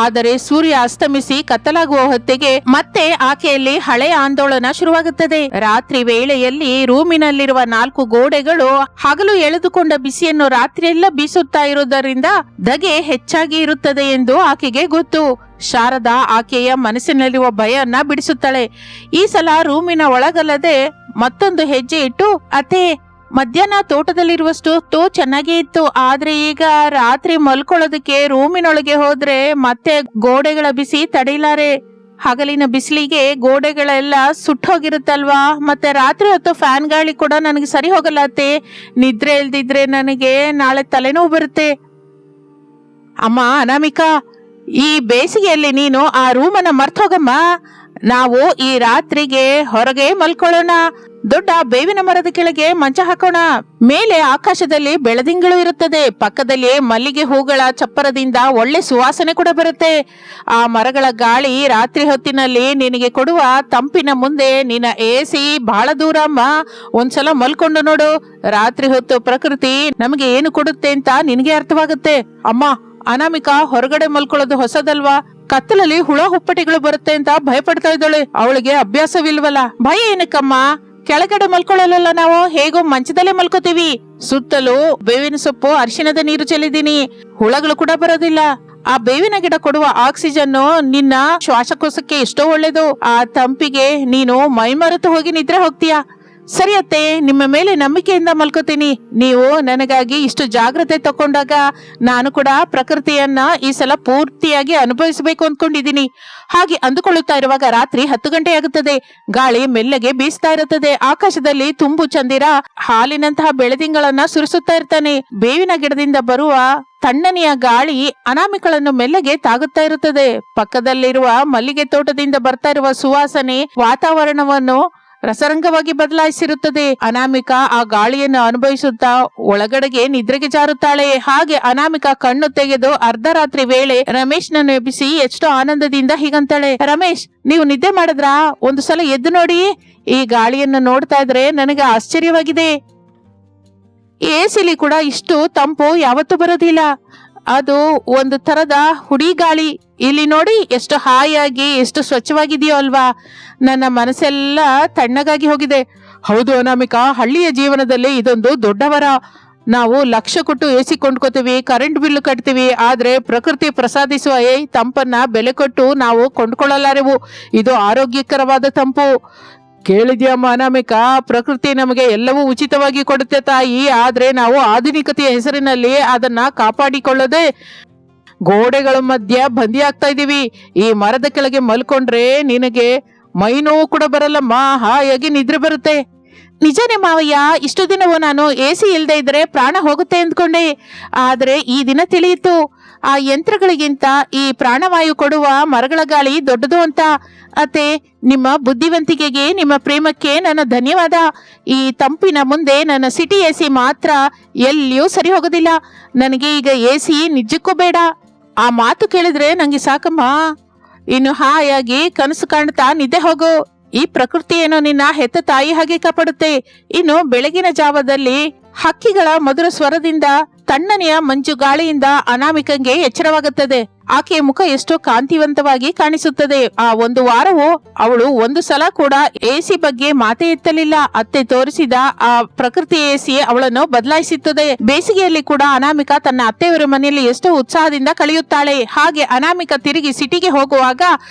ಆದರೆ ಸೂರ್ಯ ಅಸ್ತಮಿಸಿ ಕತ್ತಲಾಗುವ ಹೊತ್ತಿಗೆ ಮತ್ತೆ ಆಕೆಯಲ್ಲಿ ಹಳೆಯ ಆಂದೋಲನ ಶುರುವಾಗುತ್ತದೆ. ರಾತ್ರಿ ವೇಳೆಯಲ್ಲಿ ರೂಮಿನಲ್ಲಿರುವ 4 ಗೋಡೆಗಳು ಹಗಲು ಎಳೆದುಕೊಂಡ ಬಿಸಿಯನ್ನು ರಾತ್ರಿಯೆಲ್ಲ ಬೀಸುತ್ತಾ ಇರುವುದರಿಂದ ಧಗೆ ಹೆಚ್ಚಾಗಿ ಇರುತ್ತದೆ ಎಂದು ಆಕೆಗೆ ಗೊತ್ತು. ಶಾರದಾ ಆಕೆಯ ಮನಸ್ಸಿನಲ್ಲಿರುವ ಭಯನ್ನ ಬಿಡಿಸುತ್ತಾಳೆ. ಈ ಸಲ ರೂಮಿನ ಒಳಗಲ್ಲದೆ ಮತ್ತೊಂದು ಹೆಜ್ಜೆ ಇಟ್ಟು, ಅತ್ತೆ, ಮಧ್ಯಾಹ್ನ ತೋಟದಲ್ಲಿರುವಷ್ಟು ಚೆನ್ನಾಗೇ ಇತ್ತು. ಆದ್ರೆ ಈಗ ರಾತ್ರಿ ಮಲ್ಕೊಳ್ಳೋದಕ್ಕೆ ರೂಮಿನೊಳಗೆ ಹೋದ್ರೆ ಮತ್ತೆ ಗೋಡೆಗಳ ಬಿಸಿ ತಡೀಲಾರೆ. ಹಗಲಿನ ಬಿಸಿಲಿಗೆ ಗೋಡೆಗಳೆಲ್ಲ ಸುಟ್ಟೋಗಿರುತ್ತಲ್ವಾ. ಮತ್ತೆ ರಾತ್ರಿ ಹೊತ್ತು ಫ್ಯಾನ್ ಗಾಳಿ ಕೂಡ ನನಗೆ ಸರಿ ಹೋಗಲ್ಲ ಅತ್ತೆ. ನಿದ್ರೆ ಇಲ್ದಿದ್ರೆ ನನಗೆ ನಾಳೆ ತಲೆನೋವು ಬರುತ್ತೆ. ಅಮ್ಮ ಅನಾಮಿಕಾ, ಈ ಬೇಸಿಗೆಯಲ್ಲಿ ನೀನು ಆ ರೂಮನ್ನ ಮರ್ತೋಗಮ್ಮ. ನಾವು ಈ ರಾತ್ರಿಗೆ ಹೊರಗೆ ಮಲ್ಕೊಳ್ಳೋಣ. ದೊಡ್ಡ ಬೇವಿನ ಮರದ ಕೆಳಗೆ ಮಂಚ ಹಾಕೋಣ. ಮೇಲೆ ಆಕಾಶದಲ್ಲಿ ಬೆಳದಿಂಗಳು ಇರುತ್ತದೆ. ಪಕ್ಕದಲ್ಲಿ ಮಲ್ಲಿಗೆ ಹೂಗಳ ಚಪ್ಪರದಿಂದ ಒಳ್ಳೆ ಸುವಾಸನೆ ಕೂಡ ಬರುತ್ತೆ. ಆ ಮರಗಳ ಗಾಳಿ ರಾತ್ರಿ ಹೊತ್ತಿನಲ್ಲಿ ನಿನಗೆ ಕೊಡುವ ತಂಪಿನ ಮುಂದೆ ನಿನ್ನ AC ಬಹಳ ದೂರ ಅಮ್ಮ. ಒಂದ್ಸಲ ಮಲ್ಕೊಂಡು ನೋಡು. ರಾತ್ರಿ ಹೊತ್ತು ಪ್ರಕೃತಿ ನಮಗೆ ಏನು ಕೊಡುತ್ತೆ ಅಂತ ನಿನಗೆ ಅರ್ಥವಾಗುತ್ತೆ. ಅಮ್ಮ, ಅನಾಮಿಕಾ ಹೊರಗಡೆ ಮಲ್ಕೊಳ್ಳೋದು ಹೊಸದಲ್ವಾ? ಕತ್ತಲಲ್ಲಿ ಹುಳ ಹುಪ್ಪಟಿಗಳು ಬರುತ್ತೆ ಅಂತ ಭಯ ಪಡ್ತಾ ಇದ್ದಾಳೆ. ಅವಳಿಗೆ ಅಭ್ಯಾಸವಿಲ್ವಲ್ಲ. ಭಯ ಏನಕ್ಕಮ್ಮ? ಕೆಳಗಡೆ ಮಲ್ಕೊಳ್ಳಲ್ಲ, ನಾವು ಹೇಗೋ ಮಂಚದಲ್ಲೇ ಮಲ್ಕೋತೀವಿ. ಸುತ್ತಲೂ ಬೇವಿನ ಸೊಪ್ಪು, ಅರಿಶಿಣದ ನೀರು ಚೆಲ್ಲಿದೀನಿ. ಹುಳಗಳು ಕೂಡ ಬರೋದಿಲ್ಲ. ಆ ಬೇವಿನ ಗಿಡ ಕೊಡುವ ಆಕ್ಸಿಜನ್ ನಿನ್ನ ಶ್ವಾಸಕೋಶಕ್ಕೆ ಎಷ್ಟೋ ಒಳ್ಳೇದು. ಆ ತಂಪಿಗೆ ನೀನು ಮೈಮರೆತು ಹೋಗಿ ನಿದ್ರೆ ಹೋಗ್ತೀಯಾ. ಸರಿ ಅತ್ತೆ, ನಿಮ್ಮ ಮೇಲೆ ನಂಬಿಕೆಯಿಂದ ಮಲ್ಕೋತೀನಿ. ನೀವು ನನಗಾಗಿ ಇಷ್ಟು ಜಾಗ್ರತೆ ತಕೊಂಡಾಗ ನಾನು ಕೂಡ ಪ್ರಕೃತಿಯನ್ನ ಈ ಸಲ ಪೂರ್ತಿಯಾಗಿ ಅನುಭವಿಸಬೇಕು ಅಂದ್ಕೊಂಡಿದ್ದೀನಿ. ಹಾಗೆ ಅಂದುಕೊಳ್ಳುತ್ತಾ ಇರುವಾಗ ರಾತ್ರಿ 10 ಗಂಟೆ ಆಗುತ್ತದೆ. ಗಾಳಿ ಮೆಲ್ಲಗೆ ಬೀಸ್ತಾ ಇರುತ್ತದೆ. ಆಕಾಶದಲ್ಲಿ ತುಂಬು ಚಂದಿರ ಹಾಲಿನಂತಹ ಬೆಳದಿಂಗಳನ್ನ ಸುರಿಸುತ್ತಾ ಇರ್ತಾನೆ. ಬೇವಿನ ಗಿಡದಿಂದ ಬರುವ ತಣ್ಣನೆಯ ಗಾಳಿ ಅನಾಮಿಕಳನ್ನು ಮೆಲ್ಲಗೆ ತಾಗುತ್ತಾ ಇರುತ್ತದೆ. ಪಕ್ಕದಲ್ಲಿರುವ ಮಲ್ಲಿಗೆ ತೋಟದಿಂದ ಬರ್ತಾ ಇರುವ ಸುವಾಸನೆ ವಾತಾವರಣವನ್ನು ರಸರಂಗವಾಗಿ ಬದಲಾಯಿಸಿರುತ್ತದೆ. ಅನಾಮಿಕಾ ಆ ಗಾಳಿಯನ್ನು ಅನುಭವಿಸುತ್ತಾ ಒಳಗಡೆಗೆ ನಿದ್ರೆಗೆ ಜಾರುತ್ತಾಳೆ. ಹಾಗೆ ಅನಾಮಿಕಾ ಕಣ್ಣು ತೆಗೆದು ಅರ್ಧರಾತ್ರಿ ವೇಳೆ ರಮೇಶ್ನನ್ನು ಎಬ್ಬಿಸಿ ಎಷ್ಟೋ ಆನಂದದಿಂದ ಹೀಗಂತಾಳೆ, ರಮೇಶ್, ನೀವು ನಿದ್ದೆ ಮಾಡಿದ್ರಾ? ಒಂದು ಸಲ ಎದ್ದು ನೋಡಿ. ಈ ಗಾಳಿಯನ್ನು ನೋಡ್ತಾ ಇದ್ರೆ ನನಗೆ ಆಶ್ಚರ್ಯವಾಗಿದೆ. ಎಸಿಲಿ ಕೂಡ ಇಷ್ಟು ತಂಪು ಯಾವತ್ತೂ ಬರೋದಿಲ್ಲ. ಅದು ಒಂದು ತರದ ಹುಡಿ ಗಾಳಿ. ಇಲ್ಲಿ ನೋಡಿ ಎಷ್ಟು ಹಾಯಾಗಿ ಎಷ್ಟು ಸ್ವಚ್ಛವಾಗಿದೆಯೋ ಅಲ್ವಾ. ನನ್ನ ಮನಸ್ಸೆಲ್ಲ ತಣ್ಣಗಾಗಿ ಹೋಗಿದೆ. ಹೌದು ಅನಾಮಿಕಾ, ಹಳ್ಳಿಯ ಜೀವನದಲ್ಲಿ ಇದೊಂದು ದೊಡ್ಡ ವರ. ನಾವು ಲಕ್ಷ ಕೊಟ್ಟು ಎಸಿ ಕೊಂಡ್ಕೋತೀವಿ, ಕರೆಂಟ್ ಬಿಲ್ ಕಟ್ತೀವಿ, ಆದ್ರೆ ಪ್ರಕೃತಿ ಪ್ರಸಾದಿಸುವ ಈ ತಂಪನ್ನ ಬೆಲೆ ಕೊಟ್ಟು ನಾವು ಕೊಂಡ್ಕೊಳ್ಳಲಾರೆವು. ಇದು ಆರೋಗ್ಯಕರವಾದ ತಂಪು. ಕೇಳಿದ್ಯಮ್ಮ ಅನಾಮಿಕಾ, ಪ್ರಕೃತಿ ನಮಗೆ ಎಲ್ಲವೂ ಉಚಿತವಾಗಿ ಕೊಡುತ್ತೆ ತಾಯಿ. ಆದ್ರೆ ನಾವು ಆಧುನಿಕತೆಯ ಹೆಸರಿನಲ್ಲಿ ಅದನ್ನ ಕಾಪಾಡಿಕೊಳ್ಳದೆ ಗೋಡೆಗಳ ಮಧ್ಯ ಬಂದಿ ಆಗ್ತಾ ಇದೀವಿ. ಈ ಮರದ ಕೆಳಗೆ ಮಲ್ಕೊಂಡ್ರೆ ನಿನಗೆ ಮೈ ನೋವು ಕೂಡ ಬರಲ್ಲಮ್ಮ, ಹಾಯಾಗಿ ನಿದ್ರೆ ಬರುತ್ತೆ. ನಿಜನೇ ಮಾವಯ್ಯ, ಇಷ್ಟು ದಿನವೂ ನಾನು ಎಸಿ ಇಲ್ಲದೆ ಇದ್ರೆ ಪ್ರಾಣ ಹೋಗುತ್ತೆ ಅಂದ್ಕೊಂಡೆ. ಆದ್ರೆ ಈ ದಿನ ತಿಳಿಯಿತು, ಆ ಯಂತ್ರಗಳಿಗಿಂತ ಈ ಪ್ರಾಣವಾಯು ಕೊಡುವ ಮರಗಳ ಗಾಳಿ ದೊಡ್ಡದು ಅಂತ. ಅತ್ತೆ, ನಿಮ್ಮ ಬುದ್ಧಿವಂತಿಕೆಗೆ, ನಿಮ್ಮ ಪ್ರೇಮಕ್ಕೆ ನನ್ನ ಧನ್ಯವಾದ. ಈ ತಂಪಿನ ಮುಂದೆ ನನ್ನ ಸಿಟಿ ಎಸಿ ಮಾತ್ರ ಎಲ್ಲಿಯೂ ಸರಿ ಹೋಗೋದಿಲ್ಲ. ನನಗೆ ಈಗ ಎಸಿ ನಿಜಕ್ಕೂ ಬೇಡ. ಆ ಮಾತು ಕೇಳಿದ್ರೆ ನಂಗೆ ಸಾಕಮ್ಮ. ಇನ್ನು ಹಾಯಾಗಿ ಕನಸು ಕಾಣ್ತಾ ನಿದ್ದೆ ಹೋಗು. ಈ ಪ್ರಕೃತಿ ಏನೋ ನಿನ್ನ ಹೆತ್ತ ತಾಯಿ ಹಾಗೆ ಕಾಪಾಡುತ್ತೆ. ಇನ್ನು ಬೆಳಗಿನ ಜಾವದಲ್ಲಿ ಹಕ್ಕಿಗಳ ಮಧುರ ಸ್ವರದಿಂದ, ತಣ್ಣನೆಯ ಮಂಜು ಗಾಳಿಯಿಂದ ಅನಾಮಿಕಂಗೆ ಎಚ್ಚರವಾಗುತ್ತದೆ. ಆಕೆಯ ಮುಖ ಎಷ್ಟೋ ಕಾಂತಿವಂತವಾಗಿ ಕಾಣಿಸುತ್ತದೆ. ಆ ಒಂದು ವಾರವೂ ಅವಳು ಒಂದು ಸಲ ಕೂಡ ಎಸಿ ಬಗ್ಗೆ ಮಾತೇ ಎತ್ತಲಿಲ್ಲ. ಅತ್ತೆ ತೋರಿಸಿದ ಆ ಪ್ರಕೃತಿ ಎಸಿ ಅವಳನ್ನು ಬದಲಾಯಿಸುತ್ತದೆ. ಬೇಸಿಗೆಯಲ್ಲಿ ಕೂಡ ಅನಾಮಿಕಾ ತನ್ನ ಅತ್ತೆಯವರ ಮನೆಯಲ್ಲಿ ಎಷ್ಟೋ ಉತ್ಸಾಹದಿಂದ ಕಳೆಯುತ್ತಾಳೆ. ಹಾಗೆ ಅನಾಮಿಕಾ ತಿರುಗಿ ಸಿಟಿಗೆ ಹೋಗುವಾಗ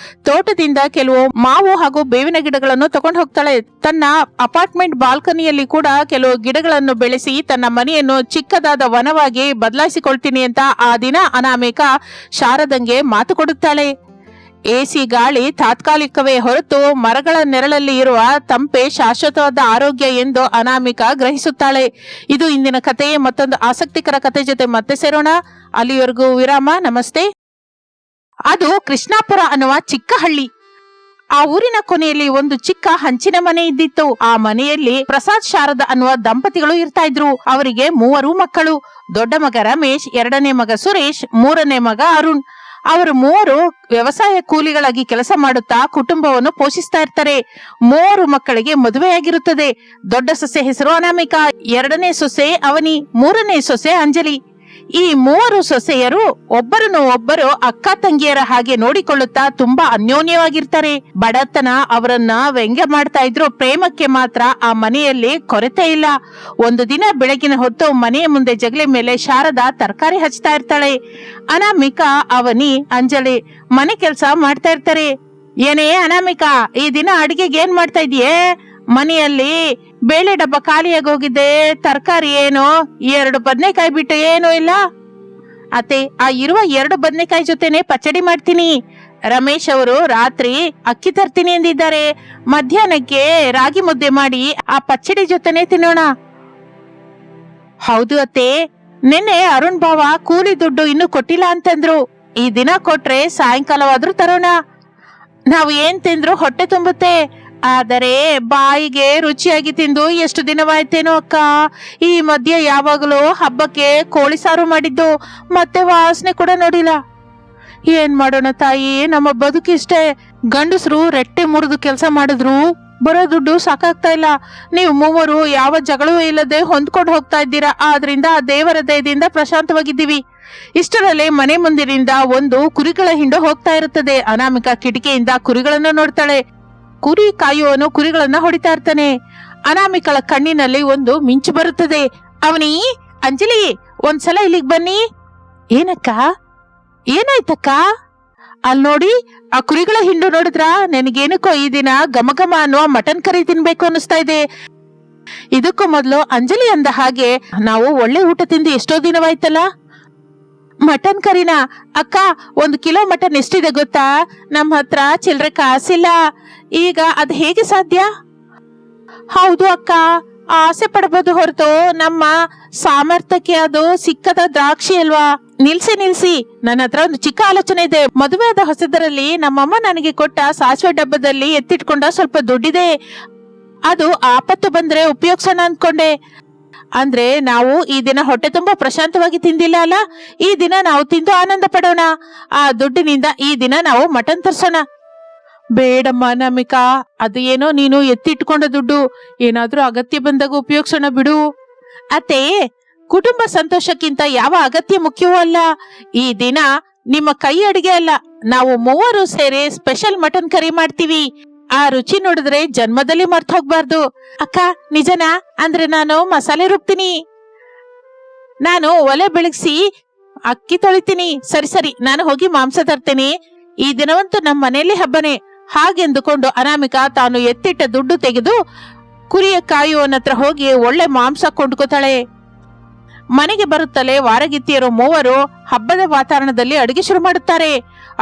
ತೋಟದಿಂದ ಕೆಲವು ಮಾವು ಹಾಗೂ ಬೇವಿನ ಗಿಡಗಳನ್ನು ತಗೊಂಡು ಹೋಗ್ತಾಳೆ. ತನ್ನ ಅಪಾರ್ಟ್ಮೆಂಟ್ ಬಾಲ್ಕನಿಯಲ್ಲಿ ಕೂಡ ಕೆಲವು ಗಿಡಗಳನ್ನು ಬೆಳೆಸಿ ತನ್ನ ಮನೆಯನ್ನು ಚಿಕ್ಕದಾದ ವನವಾಗಿ ಬದಲಾಯಿಸಿಕೊಳ್ತೀನಿ ಅಂತ ಆ ದಿನ ಅನಾಮಿಕಾ ಶಾರದಂಗೆ ಮಾತು ಕೊಡುತ್ತಾಳೆ. ಎಸಿ ಗಾಳಿ ತಾತ್ಕಾಲಿಕವೇ ಹೊರತು ಮರಗಳ ನೆರಳಲ್ಲಿ ಇರುವ ತಂಪೆ ಶಾಶ್ವತವಾದ ಆರೋಗ್ಯ ಎಂದು ಅನಾಮಿಕಾ ಗ್ರಹಿಸುತ್ತಾಳೆ. ಇದು ಇಂದಿನ ಕಥೆ. ಮತ್ತೊಂದು ಆಸಕ್ತಿಕರ ಕಥೆ ಜೊತೆ ಮತ್ತೆ ಸೇರೋಣ. ಅಲ್ಲಿವರೆಗೂ ವಿರಾಮ. ನಮಸ್ತೆ. ಅದು ಕೃಷ್ಣಾಪುರ ಅನ್ನುವ ಚಿಕ್ಕ ಹಳ್ಳಿ. ಆ ಊರಿನ ಕೊನೆಯಲ್ಲಿ ಒಂದು ಚಿಕ್ಕ ಹಂಚಿನ ಮನೆ ಇದ್ದಿತ್ತು. ಆ ಮನೆಯಲ್ಲಿ ಪ್ರಸಾದ್ ಶಾರದ ಅನ್ನುವ ದಂಪತಿಗಳು ಇರ್ತಾ ಇದ್ರು. ಅವರಿಗೆ 3 ಮಕ್ಕಳು. ದೊಡ್ಡ ಮಗ ರಮೇಶ್, ಎರಡನೇ ಮಗ ಸುರೇಶ್, ಮೂರನೇ ಮಗ ಅರುಣ್. ಅವರು 3 ವ್ಯವಸಾಯ ಕೂಲಿಗಳಾಗಿ ಕೆಲಸ ಮಾಡುತ್ತಾ ಕುಟುಂಬವನ್ನು ಪೋಷಿಸ್ತಾ ಇರ್ತಾರೆ. 3 ಮಕ್ಕಳಿಗೆ ಮದುವೆಯಾಗಿರುತ್ತದೆ. ದೊಡ್ಡ ಸೊಸೆ ಹೆಸರು ಅನಾಮಿಕಾ, ಎರಡನೇ ಸೊಸೆ ಅವನಿ, ಮೂರನೇ ಸೊಸೆ ಅಂಜಲಿ. ಈ 3 ಸೊಸೆಯರು ಒಬ್ಬರನ್ನು ಒಬ್ಬರು ಅಕ್ಕ ತಂಗಿಯರ ಹಾಗೆ ನೋಡಿಕೊಳ್ಳುತ್ತಾ ತುಂಬಾ ಅನ್ಯೋನ್ಯವಾಗಿರ್ತಾರೆ. ಬಡತನ ಅವರನ್ನ ವ್ಯಂಗ್ಯ ಮಾಡ್ತಾ ಇದ್ರು, ಪ್ರೇಮಕ್ಕೆ ಮಾತ್ರ ಆ ಮನೆಯಲ್ಲಿ ಕೊರತೆ ಇಲ್ಲ. ಒಂದು ದಿನ ಬೆಳಗಿನ ಹೊತ್ತು ಮನೆಯ ಮುಂದೆ ಜಗಲಿ ಮೇಲೆ ಶಾರದಾ ತರಕಾರಿ ಹಚ್ತಾ ಇರ್ತಾಳೆ. ಅನಾಮಿಕಾ, ಅವನಿ, ಅಂಜಲಿ ಮನೆ ಕೆಲಸ ಮಾಡ್ತಾ ಇರ್ತಾರೆ. ಏನೇ ಅನಾಮಿಕಾ, ಈ ದಿನ ಅಡಿಗೆಗೆ ಏನ್ ಮಾಡ್ತಾ ಇದೀಯೇ? ಮನೆಯಲ್ಲಿ ಬೇಳೆ ಡಬ್ಬ ಖಾಲಿಯಾಗಿ ಹೋಗಿದೆ, ತರಕಾರಿ ಏನು 2 ಬದನೆಕಾಯಿ ಬಿಟ್ಟು ಏನೂ ಇಲ್ಲ. ಅತ್ತೆ, ಆ ಇರುವ 2 ಬದನೆಕಾಯಿ ಜೊತೆನೆ ಪಚ್ಚಡಿ ಮಾಡ್ತೀನಿ. ರಮೇಶ್ ಅವರು ರಾತ್ರಿ ಅಕ್ಕಿ ತರ್ತೀನಿ ಎಂದಿದ್ದಾರೆ. ಮಧ್ಯಾಹ್ನಕ್ಕೆ ರಾಗಿ ಮುದ್ದೆ ಮಾಡಿ ಆ ಪಚ್ಚಡಿ ಜೊತೆನೆ ತಿನ್ನೋಣ. ಹೌದು ಅತ್ತೆ, ನಿನ್ನೆ ಅರುಣ್ ಭಾವ ಕೂಲಿ ದುಡ್ಡು ಇನ್ನು ಕೊಟ್ಟಿಲ್ಲ ಅಂತಂದ್ರು. ಈ ದಿನ ಕೊಟ್ರೆ ಸಾಯಂಕಾಲವಾದ್ರೂ ತರೋಣ. ನಾವು ಏನ್ ತಿಂದ್ರು ಹೊಟ್ಟೆ ತುಂಬುತ್ತೆ, ಆದರೆ ಬಾಯಿಗೆ ರುಚಿಯಾಗಿ ತಿಂದು ಎಷ್ಟು ದಿನವಾಯ್ತೇನೋ ಅಕ್ಕ. ಈ ಮಧ್ಯೆ ಯಾವಾಗಲೂ ಹಬ್ಬಕ್ಕೆ ಕೋಳಿ ಸಾರು ಮಾಡಿದ್ದು, ಮತ್ತೆ ವಾಸನೆ ಕೂಡ ನೋಡಿಲ್ಲ. ಏನ್ ಮಾಡೋಣ ತಾಯಿ, ನಮ್ಮ ಬದುಕಿಷ್ಟೇ. ಗಂಡಸರು ರೆಟ್ಟೆ ಮುರಿದು ಕೆಲಸ ಮಾಡಿದ್ರು ಬರೋ ದುಡ್ಡು ಸಾಕಾಗ್ತಾ ಇಲ್ಲ. ನೀವು 3 ಯಾವ ಜಗಳವೂ ಇಲ್ಲದೆ ಹೊಂದ್ಕೊಂಡು ಹೋಗ್ತಾ ಇದ್ದೀರಾ. ಆದ್ರಿಂದ ದೇವರ ದಯದಿಂದ ಪ್ರಶಾಂತವಾಗಿದ್ದೀವಿ. ಇಷ್ಟರಲ್ಲಿ ಮನೆ ಮುಂದಿನಿಂದ ಒಂದು ಕುರಿಗಳ ಹಿಂಡು ಹೋಗ್ತಾ ಇರುತ್ತದೆ. ಅನಾಮಿಕಾ ಕಿಟಕಿಯಿಂದ ಕುರಿಗಳನ್ನು ನೋಡ್ತಾಳೆ. ಕುರಿ ಕಾಯುವನು ಕುರಿಗಳನ್ನ ಹೊಡಿತಾ ಇರ್ತಾನೆ. ಅನಾಮಿಕಳ ಕಣ್ಣಿನಲ್ಲಿ ಒಂದು ಮಿಂಚು ಬರುತ್ತದೆ. ಅವನಿ, ಅಂಜಲಿ, ಒಂದ್ಸಲ ಇಲ್ಲಿಗೆ ಬನ್ನಿ. ಏನಕ್ಕ, ಏನಾಯ್ತಕ್ಕ? ಅಲ್ಲಿ ನೋಡಿ, ಆ ಕುರಿಗಳ ಹಿಂಡು ನೋಡಿದ್ರ? ನನಗೇನಕ್ಕೋ ಈ ದಿನ ಘಮ ಅನ್ನುವ ಮಟನ್ ಕರಿ ತಿನ್ಬೇಕು ಅನಿಸ್ತಾ ಇದೆ. ಇದಕ್ಕೂ ಮೊದಲು ಅಂಜಲಿ ಅಂದ ಹಾಗೆ ನಾವು ಒಳ್ಳೆ ಊಟ ತಿಂದು ಎಷ್ಟೋ ದಿನವಾಯ್ತಲ್ಲ. ಮಟನ್ ಕರಿನ? ಅಕ್ಕ, 1 ಕಿಲೋ ಮಟನ್ ಎಷ್ಟಿದೆ ಗೊತ್ತಾ? ನಮ್ಮ ಹತ್ರ ಚಿಲ್ಲರೆ ಕಾಸಿಲ್ಲ. ಈಗ ಅದ್ ಹೇಗೆ ಸಾಧ್ಯ? ಹೌದು ಅಕ್ಕ, ಆಸೆ ಪಡಬಹುದು ಹೊರತು ನಮ್ಮ ಸಾಮರ್ಥ್ಯಕ್ಕೆ ಅದು ಸಿಕ್ಕದ ದ್ರಾಕ್ಷಿ ಅಲ್ವಾ. ನಿಲ್ಸಿ, ನನ್ನ ಹತ್ರ ಒಂದು ಚಿಕ್ಕ ಆಲೋಚನೆ ಇದೆ. ಮದುವೆಯಾದ ಹೊಸದರಲ್ಲಿ ನಮ್ಮಮ್ಮ ನನಗೆ ಕೊಟ್ಟ ಸಾಸಿವೆ ಡಬ್ಬದಲ್ಲಿ ಎತ್ತಿಟ್ಕೊಂಡ ಸ್ವಲ್ಪ ದುಡ್ಡಿದೆ. ಅದು ಆಪತ್ತು ಬಂದ್ರೆ ಉಪಯೋಗಿಸೋಣ ಅಂದ್ಕೊಂಡೆ. ಅಂದ್ರೆ ನಾವು ಈ ದಿನ ಹೊಟ್ಟೆ ತುಂಬಾ ಪ್ರಶಾಂತವಾಗಿ ತಿಂದಿಲ್ಲ ಅಲ್ಲ. ಈ ದಿನ ನಾವು ತಿಂದು ಆನಂದ ಪಡೋಣ. ಆ ದುಡ್ಡಿನಿಂದ ಈ ದಿನ ನಾವು ಮಟನ್ ತರ್ಸೋಣ. ಬೇಡಮ್ಮ ಅನಾಮಿಕಾ, ಅದು ಏನೋ ನೀನು ಎತ್ತಿಟ್ಕೊಂಡ ದುಡ್ಡು, ಏನಾದ್ರೂ ಅಗತ್ಯ ಬಂದಾಗ ಉಪಯೋಗಿಸೋಣ ಬಿಡು. ಅತ್ತೆ, ಕುಟುಂಬ ಸಂತೋಷಕ್ಕಿಂತ ಯಾವ ಅಗತ್ಯ ಮುಖ್ಯವೂ ಅಲ್ಲ. ಈ ದಿನ ನಿಮ್ಮ ಕೈ ಅಡಿಗೆ ಅಲ್ಲ, ನಾವು ಮೂವರು ಸೇರಿ ಸ್ಪೆಷಲ್ ಮಟನ್ ಕರಿ ಮಾಡ್ತೀವಿ. ಆ ರುಚಿ ನೋಡಿದ್ರೆ ಜನ್ಮದಲ್ಲಿ ಮರ್ತ ಹೋಗ್ಬಾರ್ದು. ಅಕ್ಕ, ನಿಜನಾ? ಅಂದ್ರೆ ನಾನು ಮಸಾಲೆ ರುಬ್ತೀನಿ, ನಾನು ಒಲೆ ಬೆಳಗ್ಸಿ ಅಕ್ಕಿ ತೊಳಿತೀನಿ. ಸರಿ ಸರಿ, ನಾನು ಹೋಗಿ ಮಾಂಸ ತರ್ತೇನೆ. ಈ ದಿನವಂತೂ ನಮ್ಮ ಮನೆಯಲ್ಲಿ ಹಬ್ಬನೇ. ಹಾಗೆಂದುಕೊಂಡು ಅನಾಮಿಕಾ ತಾನು ಎತ್ತಿಟ್ಟ ದುಡ್ಡು ತೆಗೆದು ಕುರಿಯ ಕಾಯುವನ ಹತ್ರ ಹೋಗಿ ಒಳ್ಳೆ ಮಾಂಸ ಕೊಂಡ್ಕೋತಾಳೆ. ಮನೆಗೆ ಬರುತ್ತಲೇ ವಾರಗಿತ್ತಿಯರು ಮೂವರು ಹಬ್ಬದ ವಾತಾವರಣದಲ್ಲಿ ಅಡುಗೆ ಶುರು ಮಾಡುತ್ತಾರೆ.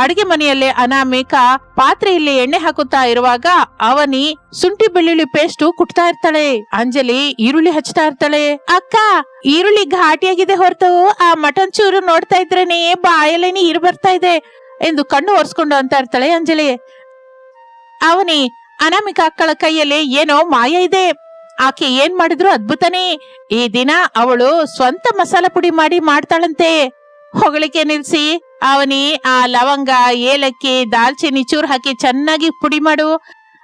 ಅಡುಗೆ ಮನೆಯಲ್ಲೇ ಅನಾಮಿಕಾ ಪಾತ್ರೆಯಲ್ಲಿ ಎಣ್ಣೆ ಹಾಕುತ್ತಾ ಇರುವಾಗ ಅವನಿ ಶುಂಠಿ ಬೆಳ್ಳುಳ್ಳಿ ಪೇಸ್ಟ್ ಕುಟ್ತಾ ಇರ್ತಾಳೆ. ಅಂಜಲಿ ಈರುಳ್ಳಿ ಹಚ್ತಾ ಇರ್ತಾಳೆ. ಅಕ್ಕ, ಈರುಳ್ಳಿ ಘಾಟಿಯಾಗಿದೆ ಹೊರತು ಆ ಮಟನ್ ಚೂರು ನೋಡ್ತಾ ಇದ್ರೇನೆ ಬಾಯಲ್ಲೇ ನೀರು ಬರ್ತಾ ಇದೆ ಎಂದು ಕಣ್ಣು ಒರೆಸ್ಕೊಂಡು ಅಂತ ಇರ್ತಾಳೆ ಅಂಜಲಿ. ಅವನಿ, ಅನಾಮಿಕಾ ಅಕ್ಕಳ ಕೈಯಲ್ಲಿ ಏನೋ ಮಾಯ ಇದೆ. ಆಕೆ ಏನ್ ಮಾಡಿದ್ರು ಅದ್ಭುತನೇ. ಈ ದಿನ ಅವಳು ಸ್ವಂತ ಮಸಾಲ ಪುಡಿ ಮಾಡಿ ಮಾಡ್ತಾಳಂತೆ. ಹೊಗಳಿಕೆ ನಿಲ್ಸಿ ಅವನಿ ಆ ಲವಂಗ, ಏಲಕ್ಕಿ, ದಾಲ್ಚಿನ್ನಿ ಚೂರು ಹಾಕಿ ಚೆನ್ನಾಗಿ ಪುಡಿ ಮಾಡು.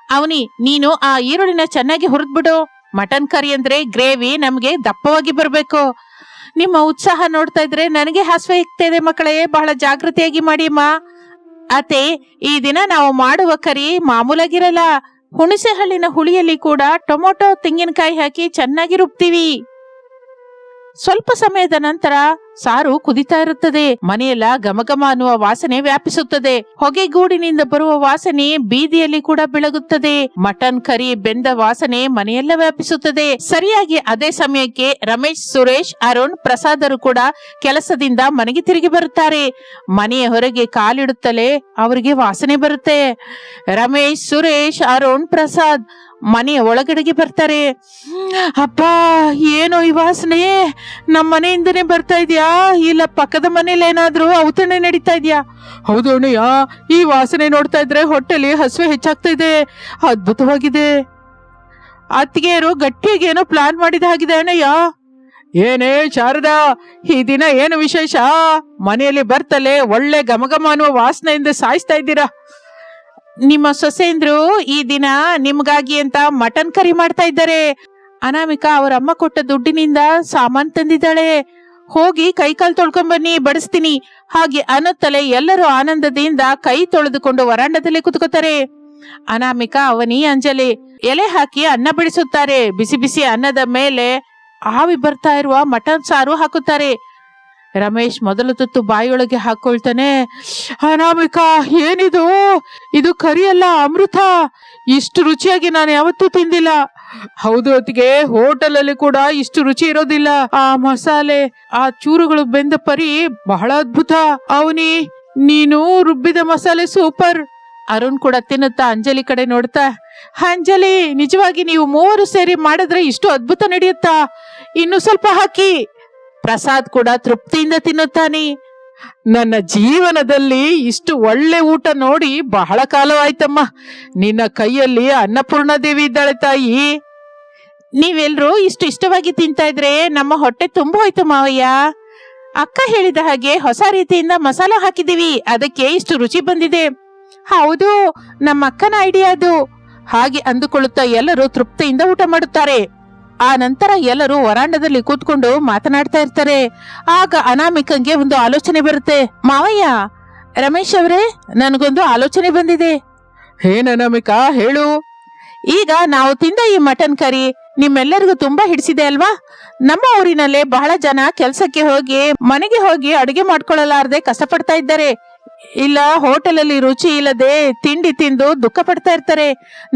ಅವನಿ, ನೀನು ಆ ಈರುಳ್ಳಿನ ಚೆನ್ನಾಗಿ ಹುರಿದ್ಬಿಡು. ಮಟನ್ ಕರಿ ಅಂದ್ರೆ ಗ್ರೇವಿ ನಮ್ಗೆ ದಪ್ಪವಾಗಿ ಬರ್ಬೇಕು. ನಿಮ್ಮ ಉತ್ಸಾಹ ನೋಡ್ತಾ ಇದ್ರೆ ನನಗೆ ಹಾಸ್ಯ ಇಕ್ತಾ ಇದೆ ಮಕ್ಕಳೇ. ಬಹಳ ಜಾಗೃತಿಯಾಗಿ ಮಾಡಿ ಅಮ್ಮ. ಅತ್ತೆ, ಈ ದಿನ ನಾವು ಮಾಡುವ ಕರಿ ಮಾಮೂಲಾಗಿರಲ್ಲ. ಹುಣಸೆ ಹಣ್ಣಿನ ಹುಳಿಯಲ್ಲಿ ಕೂಡ ಟೊಮೊಟೊ, ತೆಂಗಿನಕಾಯಿ ಹಾಕಿ ಚೆನ್ನಾಗಿ ರುಬ್ತೀವಿ. ಸ್ವಲ್ಪ ಸಮಯದ ನಂತರ ಸಾರು ಕುದಿತಾ ಇರುತ್ತದೆ. ಮನೆಯೆಲ್ಲ ಘಮಘಮ ಅನ್ನುವ ವಾಸನೆ ವ್ಯಾಪಿಸುತ್ತದೆ. ಹೊಗೆಗೂಡಿನಿಂದ ಬರುವ ವಾಸನೆ ಬೀದಿಯಲ್ಲಿ ಕೂಡ ಬೆಳಗುತ್ತದೆ. ಮಟನ್ ಕರಿ ಬೆಂದ ವಾಸನೆ ಮನೆಯೆಲ್ಲ ವ್ಯಾಪಿಸುತ್ತದೆ. ಸರಿಯಾಗಿ ಅದೇ ಸಮಯಕ್ಕೆ ರಮೇಶ್, ಸುರೇಶ್, ಅರುಣ್, ಪ್ರಸಾದರು ಕೂಡ ಕೆಲಸದಿಂದ ಮನೆಗೆ ತಿರುಗಿ ಬರುತ್ತಾರೆ. ಮನೆಯ ಹೊರಗೆ ಕಾಲಿಡುತ್ತಲೇ ಅವರಿಗೆ ವಾಸನೆ ಬರುತ್ತೆ. ರಮೇಶ್, ಸುರೇಶ್, ಅರುಣ್, ಪ್ರಸಾದ್ ಮನೆಯ ಒಳಗಡೆಗೆ ಬರ್ತಾರೆ. ಅಪ್ಪ, ಏನೋ ಈ ವಾಸನೆ ನಮ್ಮ ಮನೆಯಿಂದನೇ ಬರ್ತಾ ಇದ್ಯಾ, ಇಲ್ಲ ಪಕ್ಕದ ಮನೇಲಿ ಏನಾದ್ರೂ ಔತಣೆ ನಡೀತಾ ಇದ್ಯಾ? ಹೌದು ಅಣ್ಣಯ್ಯ, ಈ ವಾಸನೆ ನೋಡ್ತಾ ಇದ್ರೆ ಹೊಟ್ಟೆಲಿ ಹಸುವೆ ಹೆಚ್ಚಾಗ್ತಾ ಇದೆ. ಅದ್ಭುತವಾಗಿದೆ. ಅತ್ತಿಗೆಯರು ಗಟ್ಟಿಯಾಗಿ ಏನೋ ಪ್ಲಾನ್ ಮಾಡಿದ ಹಾಗಿದೆ ಅಣ್ಣಯ್ಯ. ಏನೇ ಶಾರದಾ, ಈ ದಿನ ಏನು ವಿಶೇಷ? ಮನೆಯಲ್ಲಿ ಬರ್ತಲೇ ಒಳ್ಳೆ ಘಮಘಮ ಅನ್ನುವ ವಾಸನೆಯಿಂದ ಸಾಯಿಸ್ತಾ ಇದ್ದೀರಾ. ನಿಮ್ಮ ಸೊಸೆಂದ್ರು ಈ ದಿನ ನಿಮ್ಗಾಗಿ ಅಂತ ಮಟನ್ ಕರಿ ಮಾಡ್ತಾ ಇದ್ದಾರೆ. ಅನಾಮಿಕಾ ಅವರ ಅಮ್ಮ ಕೊಟ್ಟ ದುಡ್ಡಿನಿಂದ ಸಾಮಾನ್ ತಂದಿದ್ದಾಳೆ. ಹೋಗಿ ಕೈಕಾಲು ತೊಳ್ಕೊಂಡ್ ಬನ್ನಿ, ಬಡಿಸ್ತೀನಿ. ಹಾಗೆ ಅನ್ನುತ್ತಲೇ ಎಲ್ಲರೂ ಆನಂದದಿಂದ ಕೈ ತೊಳೆದುಕೊಂಡು ವರಾಂಡದಲ್ಲಿ ಕುತ್ಕೋತಾರೆ. ಅನಾಮಿಕಾ, ಅವನಿ, ಅಂಜಲಿ ಎಲೆ ಹಾಕಿ ಅನ್ನ ಬಡಿಸುತ್ತಾರೆ. ಬಿಸಿ ಬಿಸಿ ಅನ್ನದ ಮೇಲೆ ಆವಿ ಬರ್ತಾ ಇರುವ ಮಟನ್ ಸಾರು ಹಾಕುತ್ತಾರೆ. ರಮೇಶ್ ಮೊದಲು ತುತ್ತು ಬಾಯಿಯೊಳಗೆ ಹಾಕೊಳ್ತಾನೆ. ಅನಾಮಿಕಾ, ಏನಿದು? ಇದು ಕರಿಯಲ್ಲ, ಅಮೃತ. ಇಷ್ಟು ರುಚಿಯಾಗಿ ನಾನು ಯಾವತ್ತೂ ತಿಂದಿಲ್ಲ. ಹೌದು ಅತ್ತಿಗೆ, ಹೋಟೆಲ್ ಅಲ್ಲಿ ಕೂಡ ಇಷ್ಟು ರುಚಿ ಇರೋದಿಲ್ಲ. ಆ ಮಸಾಲೆ, ಆ ಚೂರುಗಳು ಬೆಂದ ಪರಿ ಬಹಳ ಅದ್ಭುತ. ಅವನಿ, ನೀನು ರುಬ್ಬಿದ ಮಸಾಲೆ ಸೂಪರ್. ಅರುಣ್ ಕೂಡ ತಿನ್ನುತ್ತಾ ಅಂಜಲಿ ಕಡೆ ನೋಡ್ತಾ, ಅಂಜಲಿ, ನಿಜವಾಗಿ ನೀವು ಮೂವರು ಸೇರಿ ಮಾಡಿದ್ರೆ ಇಷ್ಟು ಅದ್ಭುತ ನಡೆಯುತ್ತಾ? ಇನ್ನು ಸ್ವಲ್ಪ ಹಾಕಿ. ಪ್ರಸಾದ್ ಕೂಡ ತೃಪ್ತಿಯಿಂದ ತಿನ್ನುತ್ತಾನೆ. ನನ್ನ ಜೀವನದಲ್ಲಿ ಇಷ್ಟು ಒಳ್ಳೆ ಊಟ ನೋಡಿ ಬಹಳ ಕಾಲವಾಯ್ತಮ್ಮ. ನಿನ್ನ ಕೈಯಲ್ಲಿ ಅನ್ನಪೂರ್ಣ ದೇವಿ ಇದ್ದಾಳೆ ತಾಯಿ. ನೀವೆಲ್ರೂ ಇಷ್ಟು ಇಷ್ಟವಾಗಿ ತಿಂತಾ ಇದ್ರೆ ನಮ್ಮ ಹೊಟ್ಟೆ ತುಂಬ ಹೋಯ್ತು ಮಾವಯ್ಯ. ಅಕ್ಕ ಹೇಳಿದ ಹಾಗೆ ಹೊಸ ರೀತಿಯಿಂದ ಮಸಾಲ ಹಾಕಿದೀವಿ, ಅದಕ್ಕೆ ಇಷ್ಟು ರುಚಿ ಬಂದಿದೆ. ಹೌದು, ನಮ್ಮ ಅಕ್ಕನ ಐಡಿಯಾ ಅದು. ಹಾಗೆ ಅಂದುಕೊಳ್ಳುತ್ತಾ ಎಲ್ಲರೂ ತೃಪ್ತಿಯಿಂದ ಊಟ ಮಾಡುತ್ತಾರೆ. ಆ ನಂತರ ಎಲ್ಲರೂ ವರಾಂಡದಲ್ಲಿ ಕೂತ್ಕೊಂಡು ಮಾತನಾಡ್ತಾ ಇರ್ತಾರೆ. ಆಗ ಅನಾಮಿಕಂಗೆ ಒಂದು ಆಲೋಚನೆ ಬರುತ್ತೆ. ಮಾವಯ್ಯ, ರಮೇಶ್ ಅವರೇ, ನನಗೊಂದು ಆಲೋಚನೆ ಬಂದಿದೆ. ಏನ್ ಅನಾಮಿಕಾ, ಹೇಳು. ಈಗ ನಾವು ತಿಂದ ಈ ಮಟನ್ ಕರಿ ನಿಮ್ಮೆಲ್ಲರಿಗೂ ತುಂಬಾ ಹಿಡಿಸಿದೆ ಅಲ್ವಾ? ನಮ್ಮ ಊರಿನಲ್ಲೇ ಬಹಳ ಜನ ಕೆಲ್ಸಕ್ಕೆ ಹೋಗಿ ಮನೆಗೆ ಹೋಗಿ ಅಡುಗೆ ಮಾಡ್ಕೊಳ್ಳಲಾರದೆ ಕಷ್ಟಪಡ್ತಾ ಇದ್ದಾರೆ. ಇಲ್ಲ ಹೋಟೆಲ್ ಅಲ್ಲಿ ರುಚಿ ಇಲ್ಲದೆ ತಿಂಡಿ ತಿಂದು ದುಃಖ ಪಡ್ತಾ ಇರ್ತಾರೆ.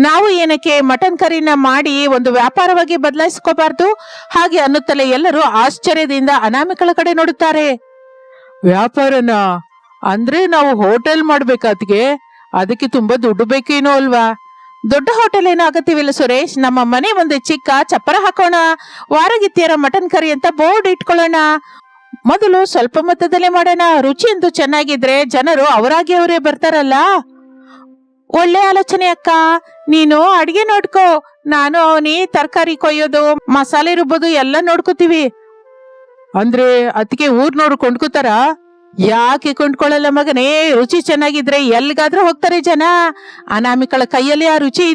ನಾವು ಏನಕ್ಕೆ ಮಟನ್ ಕರಿನ ಮಾಡಿ ಒಂದು ವ್ಯಾಪಾರವಾಗಿ ಬದಲಾಯಿಸ್ಕೋಬಾರ್ದು? ಹಾಗೆ ಅನ್ನುತ್ತಲೇ ಎಲ್ಲರೂ ಆಶ್ಚರ್ಯದಿಂದ ಅನಾಮಿಕಳ ಕಡೆ ನೋಡುತ್ತಾರೆ. ವ್ಯಾಪಾರನ ಅಂದ್ರೆ ನಾವು ಹೋಟೆಲ್ ಮಾಡ್ಬೇಕಾದ್ಗೆ ಅದಕ್ಕೆ ತುಂಬಾ ದುಡ್ಡು ಬೇಕೇನೋ ಅಲ್ವಾ? ದೊಡ್ಡ ಹೋಟೆಲ್ ಏನೋ ಅಗತ್ಯವಿಲ್ಲ ಸುರೇಶ್. ನಮ್ಮ ಮನೆ ಮುಂದೆ ಚಿಕ್ಕ ಚಪ್ಪರ ಹಾಕೋಣ, ವಾರಗಿತ್ತಿಯರ ಮಟನ್ ಕರಿ ಅಂತ ಬೋರ್ಡ್ ಇಟ್ಕೊಳ್ಳೋಣ. ಮೊದಲು ಸ್ವಲ್ಪ ಮೊತ್ತದಲ್ಲೇ ಮಾಡೋಣ. ರುಚಿ ಅಂತೂ ಚೆನ್ನಾಗಿದ್ರೆ ಜನರು ಅವರಾಗಿ ಅವರೇ ಬರ್ತಾರಲ್ಲ. ಒಳ್ಳೆ ಆಲೋಚನೆ ಅಕ್ಕ. ನೀನು ಅಡಿಗೆ ನೋಡ್ಕೋ, ನಾನು ಅವನಿ ತರಕಾರಿ ಕೊಯ್ಯೋದು, ಮಸಾಲೆ ರುಬ್ಬೋದು ಎಲ್ಲ ನೋಡ್ಕೋತೀವಿ. ಅಂದ್ರೆ ಅದಕ್ಕೆ ಊರ್ನವ್ರು ಕೊಂಡ್ಕೋತಾರ? ಯಾಕೆ ಕೊಂಡ್ಕೊಳ್ಳಲ್ಲ ಮಗನೇ, ರುಚಿ ಚೆನ್ನಾಗಿದ್ರೆ ಎಲ್ಲಿಗಾದ್ರೂ ಹೋಗ್ತಾರೆ ಜನ. ಅನಾಮಿಕಳ ಕೈಯಲ್ಲಿ ಆ ರುಚಿ